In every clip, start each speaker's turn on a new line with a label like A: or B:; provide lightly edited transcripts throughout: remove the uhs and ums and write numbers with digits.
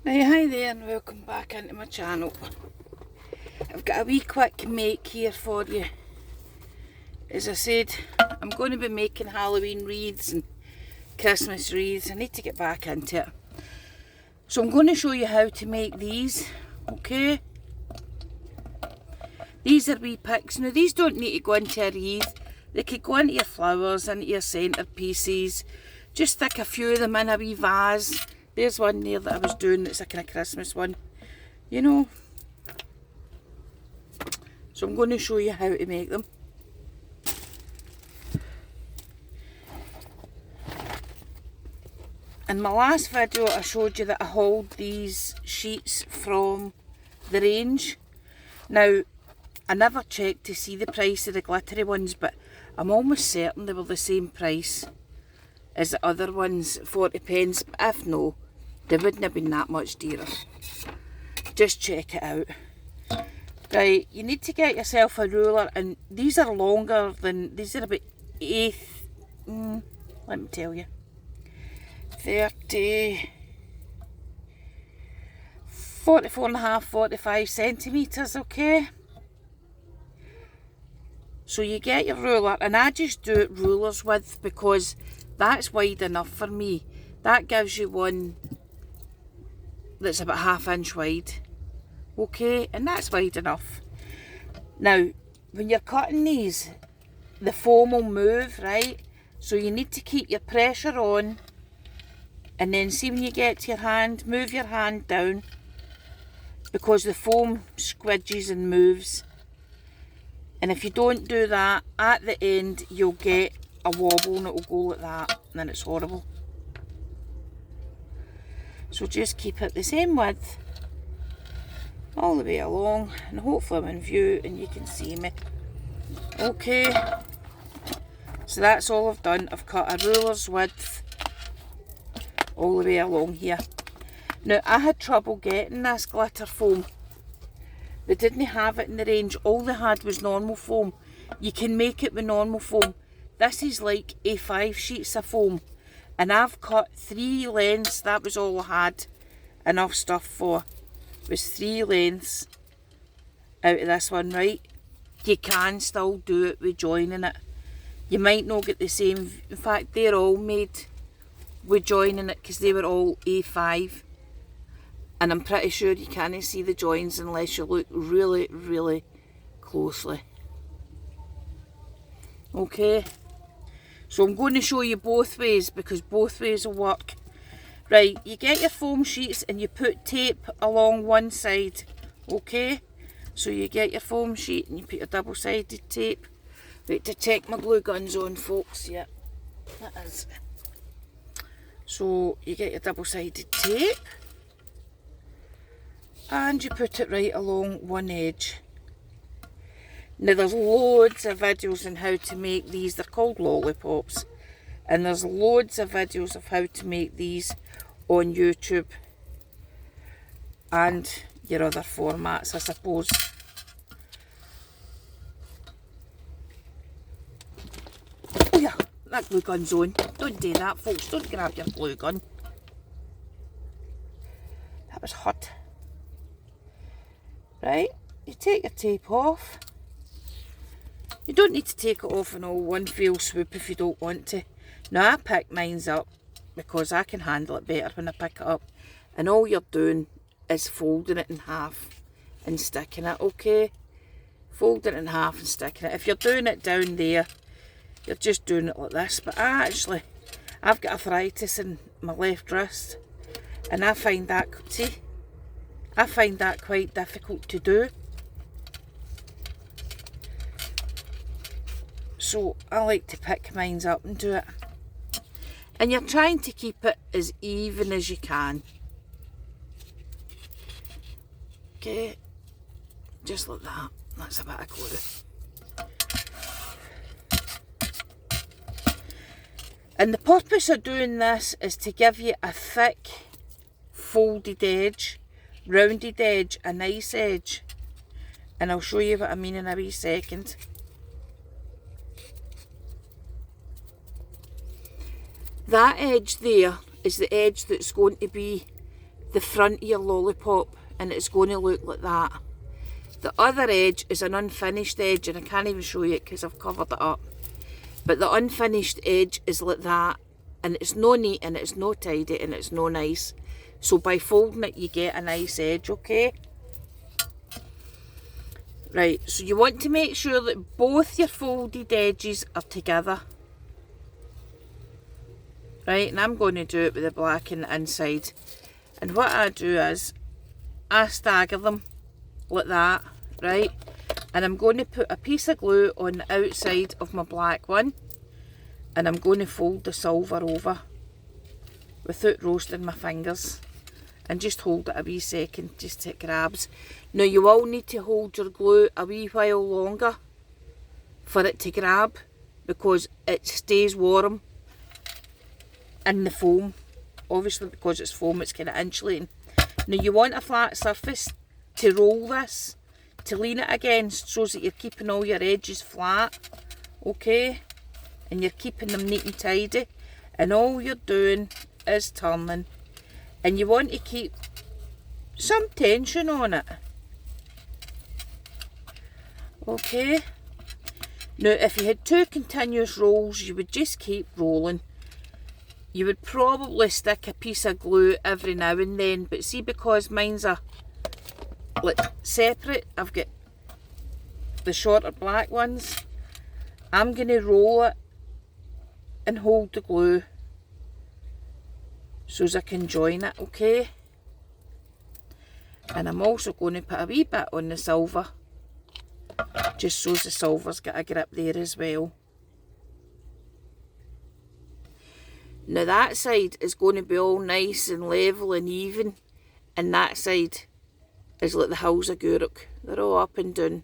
A: Right, hi there and welcome back into my channel. I've got a wee quick make here for you. As I said, I'm going to be making Halloween wreaths and Christmas wreaths. I need to get back into it. So I'm going to show you how to make these, okay? These are wee picks. Now these don't need to go into a wreath. They could go into your flowers, into your centerpieces. Just stick a few of them in a wee vase. There's one there that I was doing that's a kind of Christmas one, you know. So I'm going to show you how to make them. In my last video I showed you that I hauled these sheets from the range. Now I never checked to see the price of the glittery ones, but I'm almost certain they were the same price as the other ones, 40 pence, but if no, they wouldn't have been that much dearer. Just check it out. Right, you need to get yourself a ruler, and these are longer than, these are about 8, let me tell you, 30, 44.5, 45 centimetres, okay? So you get your ruler, and I just do it ruler's width because that's wide enough for me. That gives you one that's about 1/2 inch wide, okay, and that's wide enough. Now when you're cutting these, the foam will move, right? So you need to keep your pressure on, and then see when you get to your hand, move your hand down, because the foam squidges and moves. And if you don't do that, at the end you'll get a wobble and it will go like that, and then it's horrible. So just keep it the same width all the way along, and hopefully I'm in view and you can see me. Okay, so that's all I've done. I've cut a ruler's width all the way along here. Now I had trouble getting this glitter foam. They didn't have it in the range. All they had was normal foam. You can make it with normal foam. This is like A5 sheets of foam, and I've cut 3 lengths. That was all I had enough stuff for, was 3 lengths out of this one, right? You can still do it with joining it. You might not get the same, in fact they're all made with joining it because they were all A5, and I'm pretty sure you can't see the joins unless you look really, really closely. Okay, so I'm going to show you both ways because both ways will work. Right, you get your foam sheets and you put tape along one side, okay? So you get your foam sheet and you put your double-sided tape. Wait to check my glue gun's on, folks. Yeah, that is. So you get your double-sided tape and you put it right along one edge. Now there's loads of videos on how to make these. They're called lollipops, and there's loads of videos of how to make these on YouTube and your other formats, I suppose. Oh yeah, that glue gun's on. Don't do that, folks. Don't grab your glue gun. That was hot. Right, you take your tape off. You don't need to take it off in all one fell swoop if you don't want to. Now I pick mine up because I can handle it better when I pick it up, and all you're doing is folding it in half and sticking it, okay? Folding it in half and sticking it. If you're doing it down there, you're just doing it like this, but I've got arthritis in my left wrist, and I find that, see, I find that quite difficult to do. So I like to pick mine up and do it. And you're trying to keep it as even as you can. Okay, just like that. That's a bit of glue. And the purpose of doing this is to give you a thick, folded edge, rounded edge, a nice edge. And I'll show you what I mean in a wee second. That edge there is the edge that's going to be the front of your lollipop, and it's going to look like that. The other edge is an unfinished edge, and I can't even show you it because I've covered it up. But the unfinished edge is like that, and it's no neat, and it's no tidy, and it's no nice. So by folding it, you get a nice edge, okay? Right, so you want to make sure that both your folded edges are together. Right, and I'm going to do it with the black on the inside. And what I do is, I stagger them like that, right? And I'm going to put a piece of glue on the outside of my black one. And I'm going to fold the silver over without roasting my fingers. And just hold it a wee second, just till it grabs. Now you will need to hold your glue a wee while longer for it to grab, because it stays warm in the foam. Obviously because it's foam, it's kind of insulating. Now you want a flat surface to roll this, to lean it against, so that you're keeping all your edges flat, okay? And you're keeping them neat and tidy. And all you're doing is turning. And you want to keep some tension on it. Okay. Now if you had 2 continuous rolls, you would just keep rolling. You would probably stick a piece of glue every now and then, but see, because mine's are like separate, I've got the shorter black ones, I'm going to roll it and hold the glue so as I can join it, okay? And I'm also going to put a wee bit on the silver, just so the silver's got a grip there as well. Now that side is going to be all nice and level and even, and that side is like the hills of Guruk. They're all up and down.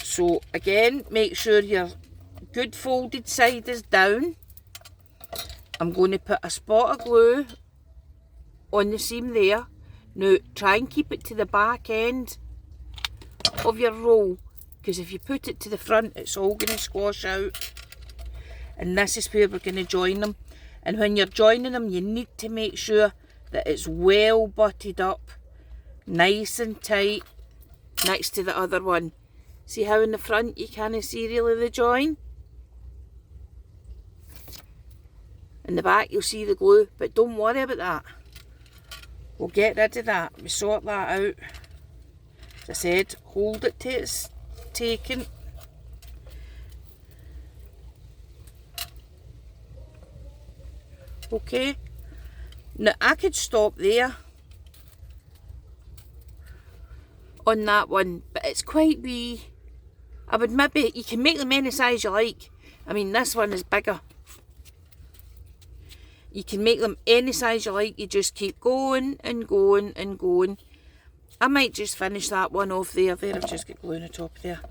A: So again, make sure your good folded side is down. I'm going to put a spot of glue on the seam there. Now try and keep it to the back end of your roll, because if you put it to the front, it's all going to squash out. And this is where we're going to join them. And when you're joining them, you need to make sure that it's well butted up, nice and tight, next to the other one. See how in the front you can't see really the join? In the back you'll see the glue, but don't worry about that. We'll get rid of that, we sort that out. As I said, hold it till it's taken. Okay, now I could stop there on that one, but it's quite wee. I would maybe, you can make them any size you like. I mean, this one is bigger. You can make them any size you like. You just keep going and going and going. I might just finish that one off there. There, I've just got glue on the top there.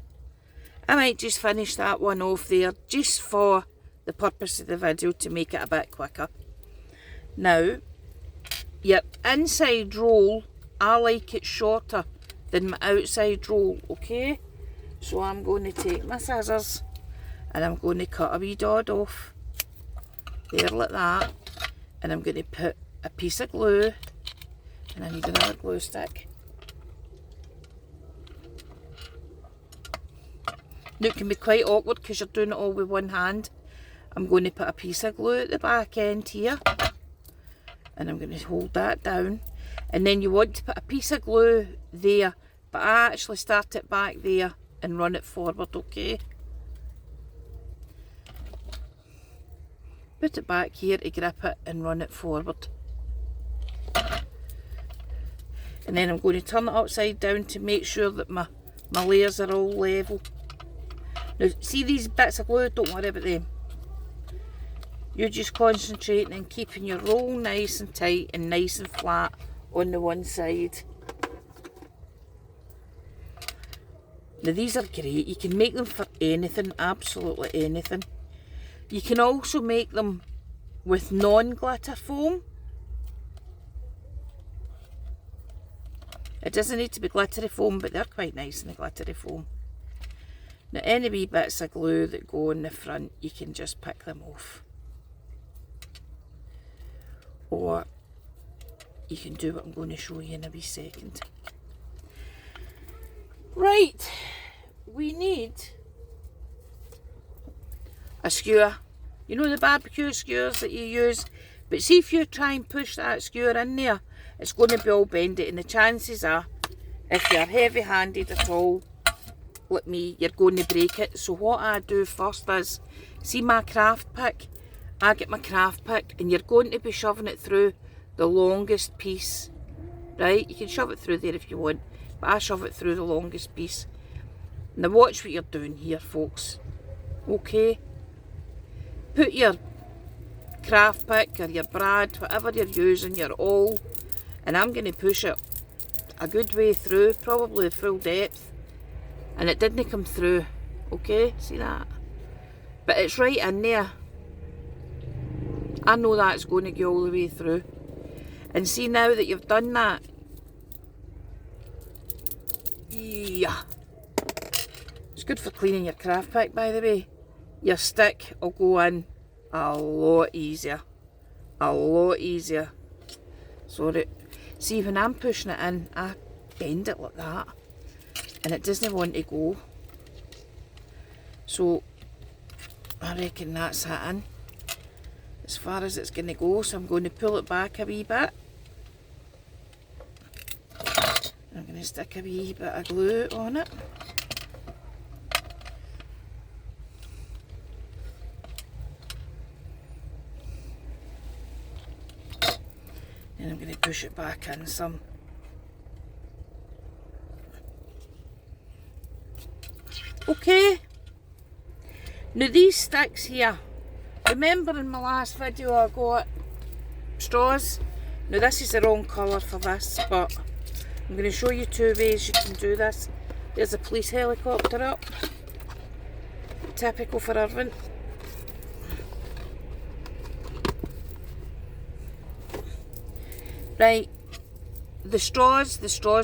A: I might just finish that one off there just for the purpose of the video, to make it a bit quicker. Now, your inside roll, I like it shorter than my outside roll, okay? So I'm going to take my scissors and I'm going to cut a wee dot off there like that, and I'm going to put a piece of glue, and I need another glue stick. Now it can be quite awkward because you're doing it all with one hand. I'm going to put a piece of glue at the back end here, and I'm going to hold that down, and then you want to put a piece of glue there, but I actually start it back there and run it forward, okay? Put it back here to grip it and run it forward. And then I'm going to turn it upside down to make sure that my layers are all level. Now see these bits of glue, don't worry about them. You're just concentrating on keeping your roll nice and tight and nice and flat on the one side. Now these are great, you can make them for anything, absolutely anything. You can also make them with non-glitter foam. It doesn't need to be glittery foam, but they're quite nice in the glittery foam. Now any wee bits of glue that go in the front, you can just pick them off. or you can do what I'm going to show you in a wee second. Right, we need a skewer. You know the barbecue skewers that you use, but see if you try and push that skewer in there, it's going to be all bendy, and the chances are, if you're heavy handed at all, like me, you're going to break it. So what I do first is, see my craft pick? I get my craft pick, and you're going to be shoving it through the longest piece, right? You can shove it through there if you want, but I shove it through the longest piece. Now watch what you're doing here, folks. Okay? Put your craft pick or your brad, whatever you're using, your awl, and I'm going to push it a good way through, probably the full depth, and it didn't come through. Okay, see that? But it's right in there. I know that's going to go all the way through. And see, now that you've done that, yeah, it's good for cleaning your craft pick, by the way. Your stick will go in a lot easier. A lot easier. So that, see, when I'm pushing it in, I bend it like that, and it doesn't want to go. So I reckon that's it in as far as it's going to go. So I'm going to pull it back a wee bit. I'm going to stick a wee bit of glue on it. And I'm going to push it back in some. Okay. Now these sticks here, remember in my last video I got straws? Now this is the wrong colour for this, but I'm going to show you two ways you can do this. There's a police helicopter up. Typical for Irvine. Right, the straws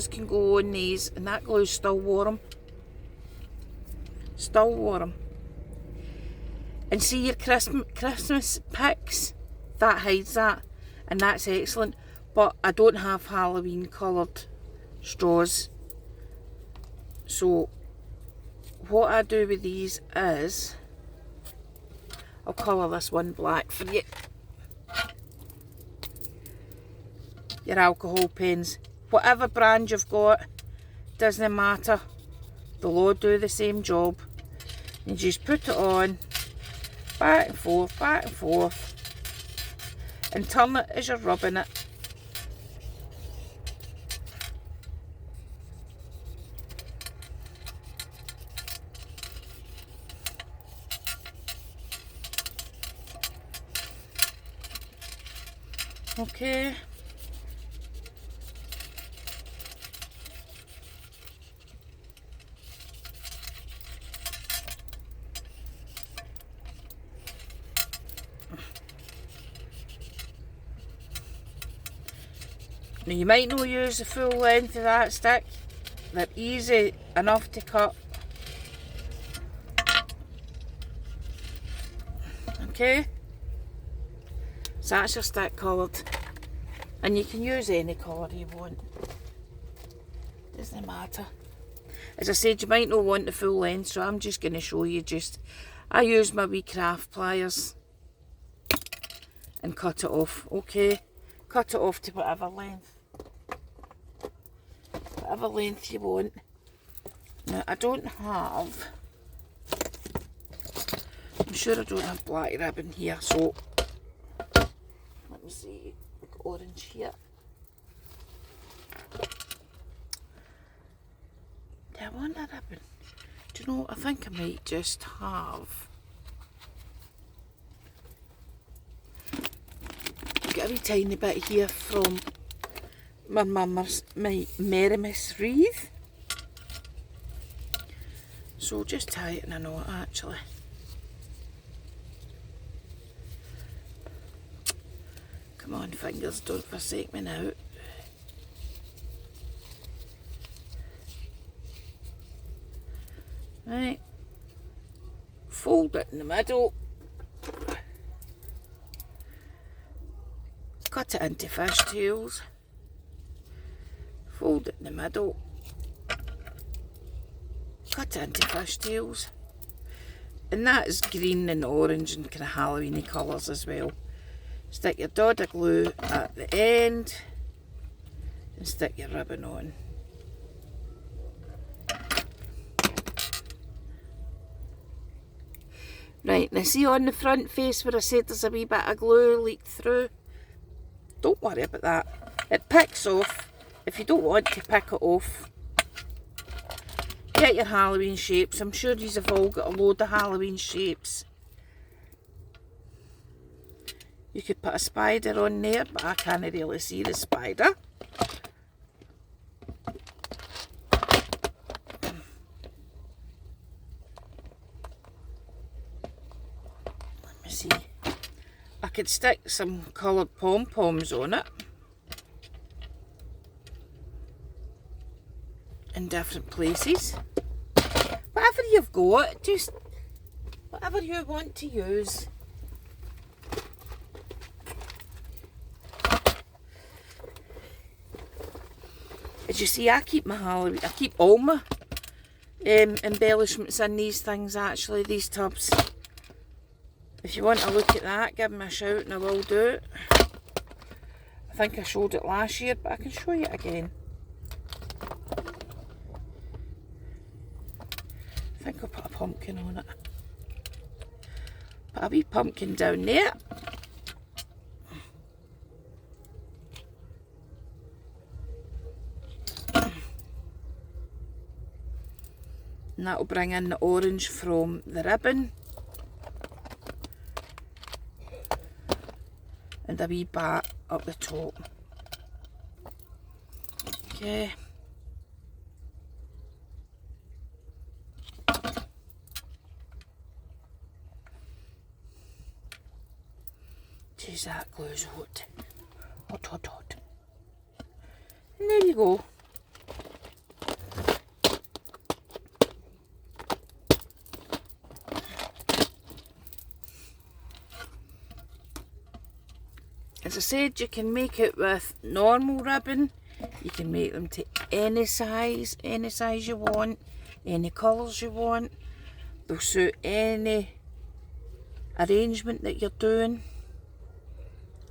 A: can go on these, and that glue's still warm. Still warm. And see your Christmas picks? That hides that, and that's excellent. But I don't have Halloween coloured straws. So what I do with these is, I'll colour this one black for you. Your alcohol pens, whatever brand you've got, doesn't matter. They'll all do the same job. You just put it on, back and forth, and turn it as you're rubbing it. Okay. Now you might not use the full length of that stick. They're easy enough to cut. Okay, so that's your stick coloured, and you can use any colour you want. Doesn't matter. As I said, you might not want the full length, so I'm just going to show you. I use my wee craft pliers and cut it off. Okay, cut it off to whatever length you want. Now I don't have, I'm sure I don't have black ribbon here, so let me see, we've got orange here. Do I want a ribbon? Do you know, I think I might just have, get a wee tiny bit here from my Merimis wreath. So just tie it in a knot actually. Come on fingers, don't forsake me now. Right, fold it in the middle, cut cut it into fishtails, fold it in the middle, cut it into fishtails, and that is green and orange and kind of Halloweeny colours as well. Stick your dod of glue at the end and stick your ribbon on. Right, now see on the front face where I said there's a wee bit of glue leaked through? Don't worry about that. It picks off. If you don't want to pick it off, get your Halloween shapes. I'm sure these have all got a load of Halloween shapes. You could put a spider on there, but I can't really see the spider. Let me see. I could stick some coloured pom-poms on it. In different places. Whatever you've got, just whatever you want to use. As you see, I keep all my embellishments in these things actually, these tubs. If you want to look at that, give me a shout and I will do it. I think I showed it last year, but I can show you it again. I think I'll put a pumpkin on it. Put a wee pumpkin down there. And that'll bring in the orange from the ribbon. And a wee bat up the top. Okay. Jeez, that glue's hot. Hot, hot, hot. And there you go. As I said, you can make it with normal ribbon. You can make them to any size you want, any colours you want. They'll suit any arrangement that you're doing.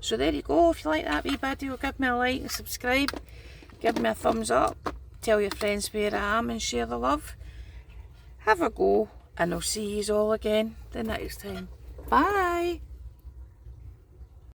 A: So there you go. If you like that wee video, give me a like and subscribe. Give me a thumbs up. Tell your friends where I am and share the love. Have a go, and I'll see you all again the next time. Bye.